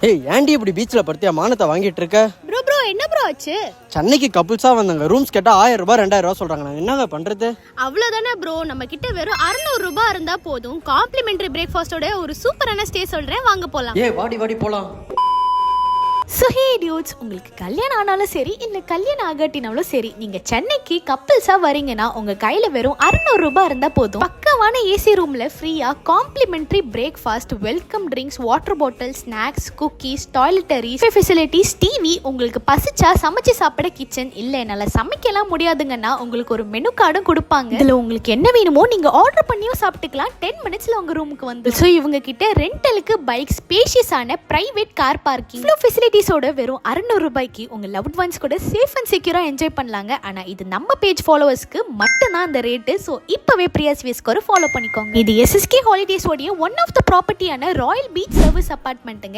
ஏய் ஏன்டி இப்படி பீச்சில் படுத்தியா மானத்தை வாங்கிட்டு இருக்க? ப்ரோ என்ன ப்ரோ ஆச்சு? சென்னைக்கு கப்புள்ஸாக வந்தாங்க. ரூம்ஸ் கேட்டால் 1000 ரூபாய் 2000 ரூபா சொல்கிறாங்க. நாங்கள் என்னங்க பண்ணுறது? அவ்வளோதானே ப்ரோ, நம்ம கிட்ட வெறும் 600 ரூபாய் இருந்தா போதும். காம்ப்ளிமெண்டரி பிரேக்ஃபாஸ்டோட ஒரு சூப்பரான ஸ்டே சொல்றேன், வாங்க போலாம். வாடி போலாம். ஸோ ஹே டியூட்ஸ், உங்களுக்கு கல்யாணம் ஆனாலும் சரி இல்லை கல்யாணம் ஆகாட்டினாலும் சரி, நீங்கள் சென்னைக்கு கப்பிள்ஸாக வரீங்கன்னா உங்கள் கையில் வெறும் 600 ரூபாய் இருந்தால் போதும். பக்கமான ஏசி ரூமில் ஃப்ரீயாக complimentary breakfast, welcome drinks, water bottle, snacks, cookies, toiletries facilities, TV, உங்களுக்கு பசிச்சா சமைச்சு சாப்பிட கிச்சன், இல்லை என்னால் சமைக்கலாம் முடியாதுங்கன்னா உங்களுக்கு ஒரு மெனு கார்டும் கொடுப்பாங்க. இதில் உங்களுக்கு என்ன வேணுமோ நீங்கள் ஆர்டர் பண்ணியும் சாப்பிட்டுக்கலாம். 10 மினிட்ஸில் உங்கள் ரூமுக்கு வந்து. ஸோ இவங்க கிட்ட ரெண்டலுக்கு பைக், ஸ்பேஷியஸான பிரைவேட் கார் பார்க்கிங், ஃபெசிலிட்டிஸோட வெறும் 600 ரூபாய்க்கு உங்க லவ்ட் ஒன்ஸ் கூட சேஃப் அண்ட் செக்யூரா என்ஜாய் பண்ணலாங்க. ஆனா இது நம்ம பேஜ் ஃபாலோவர்ஸ்க்கு மட்டும்தான் அந்த ரேட்டு. ஸோ இப்பவே பிரியா ஸ்வேஸ்க்கு ஃபாலோ பண்ணிக்கோங்க. இது SSK ஹாலிடேஸ் உடைய ஒன் ஆஃப் த ப்ராப்பர்ட்டியான ராயல் பீச் சர்வீஸ் அபார்ட்மெண்ட்டுங்க.